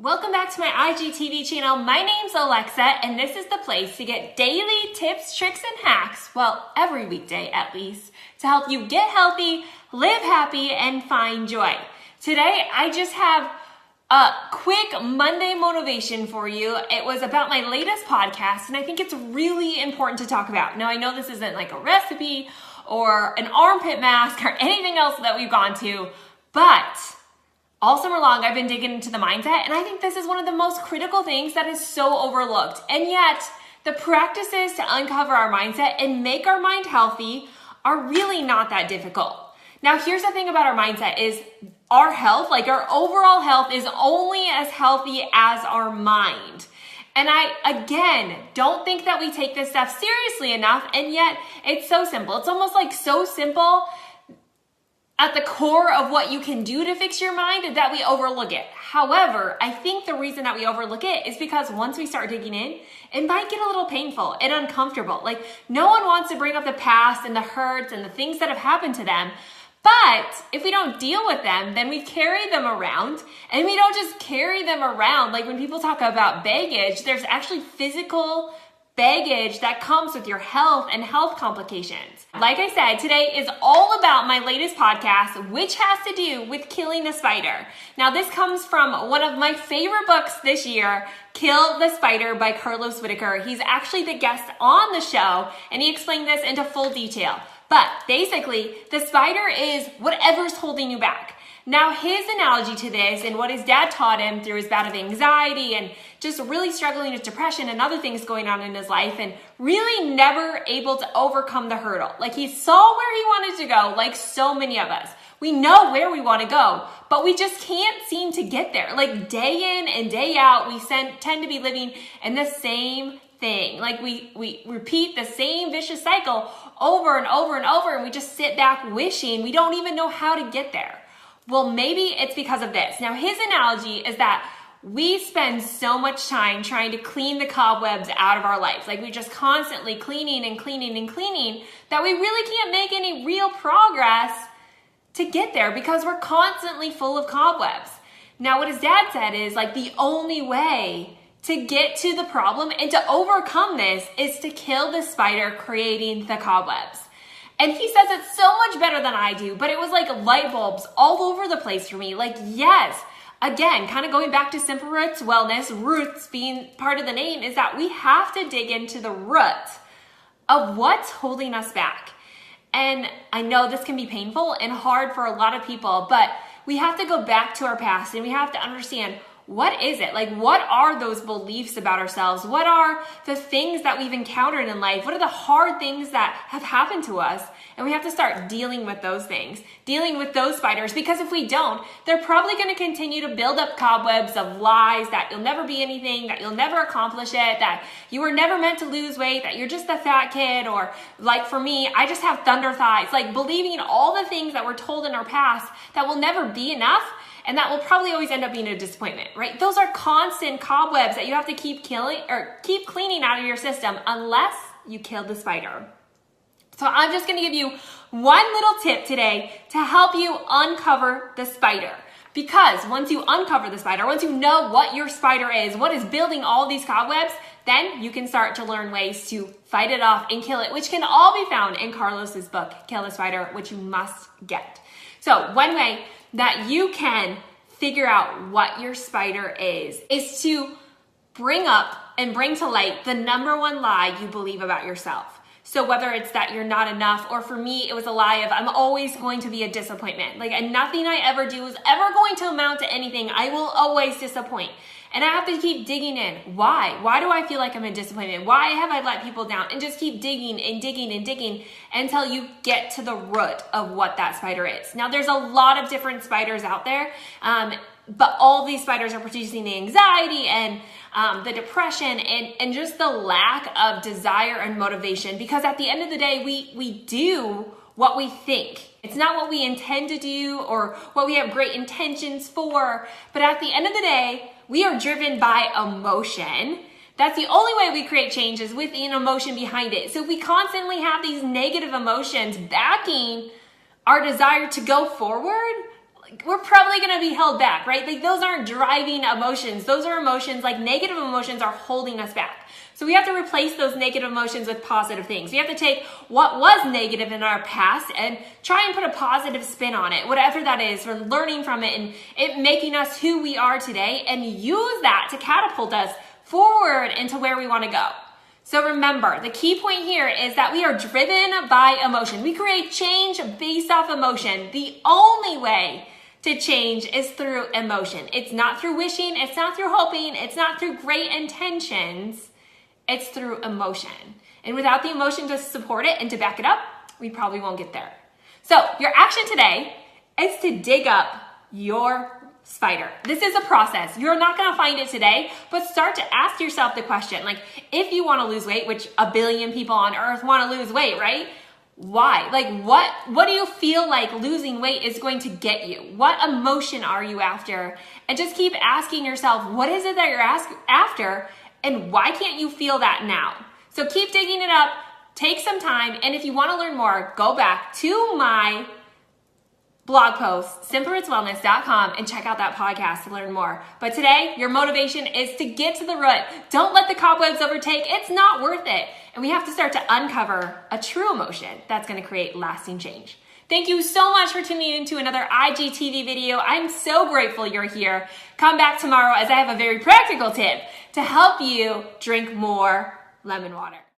Welcome back to my IGTV channel. My name's Alexa, and this is the place to get daily tips, tricks, and hacks, well, every weekday at least, to help you get healthy, live happy, and find joy. Today, I just have a quick Monday motivation for you. It was about my latest podcast, and I think it's really important to talk about. Now, I know this isn't like a recipe or an armpit mask or anything else that we've gone to, but all summer long, I've been digging into the mindset, and I think this is one of the most critical things that is so overlooked. And yet, the practices to uncover our mindset and make our mind healthy are really not that difficult. Now, here's the thing about our mindset is our health, like our overall health, is only as healthy as our mind. And I, again, don't think that we take this stuff seriously enough, and yet it's so simple. It's almost like so simple at the core of what you can do to fix your mind that we overlook it. However, I think the reason that we overlook it is because once we start digging in, it might get a little painful and uncomfortable. Like, no one wants to bring up the past and the hurts and the things that have happened to them. But if we don't deal with them, then we carry them around, and we don't just carry them around. Like when people talk about baggage, there's actually physical baggage that comes with your health and health complications. Like I said, today is all about my latest podcast, which has to do with killing the spider. Now, this comes from one of my favorite books this year, Kill the Spider by Carlos Whitaker. He's actually the guest on the show, and he explained this into full detail. But basically, the spider is whatever's holding you back. Now, his analogy to this and what his dad taught him through his bout of anxiety and just really struggling with depression and other things going on in his life and really never able to overcome the hurdle. Like, he saw where he wanted to go, like so many of us. We know where we want to go, but we just can't seem to get there. Like, day in and day out, we tend to be living in the same thing. Like, we repeat the same vicious cycle over and over and over, and we just sit back wishing we don't even know how to get there. Well, maybe it's because of this. Now, his analogy is that we spend so much time trying to clean the cobwebs out of our lives. Like, we're just constantly cleaning and cleaning and cleaning that we really can't make any real progress to get there because we're constantly full of cobwebs. Now, what his dad said is, like, the only way to get to the problem and to overcome this is to kill the spider creating the cobwebs. And he says it so much better than I do, but it was like light bulbs all over the place for me. Like, yes, again, kind of going back to Simple Roots Wellness, roots being part of the name, is that we have to dig into the root of what's holding us back. And I know this can be painful and hard for a lot of people, but we have to go back to our past and we have to understand, what is it? Like, what are those beliefs about ourselves? What are the things that we've encountered in life? What are the hard things that have happened to us? And we have to start dealing with those things, dealing with those spiders, because if we don't, they're probably going to continue to build up cobwebs of lies that you'll never be anything, that you'll never accomplish it, that you were never meant to lose weight, that you're just a fat kid, or like for me, I just have thunder thighs, like believing all the things that we're told in our past that will never be enough. And that will probably always end up being a disappointment, right? Those are constant cobwebs that you have to keep killing or keep cleaning out of your system unless you kill the spider. So I'm just gonna give you one little tip today to help you uncover the spider. Because once you uncover the spider, once you know what your spider is, what is building all these cobwebs, then you can start to learn ways to fight it off and kill it, which can all be found in Carlos's book, Kill the Spider, which you must get. So one way that you can figure out what your spider is to bring up and bring to light the number one lie you believe about yourself. So whether it's that you're not enough, or for me, it was a lie of I'm always going to be a disappointment. Like, and nothing I ever do is ever going to amount to anything. I will always disappoint. And I have to keep digging in. Why? Why do I feel like I'm a disappointment? Why have I let people down? And just keep digging and digging and digging until you get to the root of what that spider is. Now, there's a lot of different spiders out there, but all these spiders are producing the anxiety and the depression and just the lack of desire and motivation. Because at the end of the day, we do what we think. It's not what we intend to do or what we have great intentions for. But at the end of the day, we are driven by emotion. That's the only way we create change, is with an emotion behind it. So if we constantly have these negative emotions backing our desire to go forward, we're probably going to be held back, right? Like those aren't driving emotions. Those are emotions, like negative emotions are holding us back. So we have to replace those negative emotions with positive things. We have to take what was negative in our past and try and put a positive spin on it, whatever that is, for learning from it and it making us who we are today, and use that to catapult us forward into where we want to go. So remember, the key point here is that we are driven by emotion. We create change based off emotion. The only way to change is through emotion. It's not through wishing, it's not through hoping, it's not through great intentions. It's through emotion. And without the emotion to support it and to back it up, we probably won't get there. So your action today is to dig up your spider. This is a process. You're not going to find it today, but start to ask yourself the question, like if you want to lose weight, which a billion people on earth want to lose weight, right? Why? Like what do you feel like losing weight is going to get you? What emotion are you after? And just keep asking yourself, what is it that you're after? And why can't you feel that now? So keep digging it up, take some time, and if you want to learn more, go back to my blog post, simplerootswellness.com, and check out that podcast to learn more. But today, your motivation is to get to the root. Don't let the cobwebs overtake. It's not worth it. And we have to start to uncover a true emotion that's going to create lasting change. Thank you so much for tuning in to another IGTV video. I'm so grateful you're here. Come back tomorrow as I have a very practical tip to help you drink more lemon water.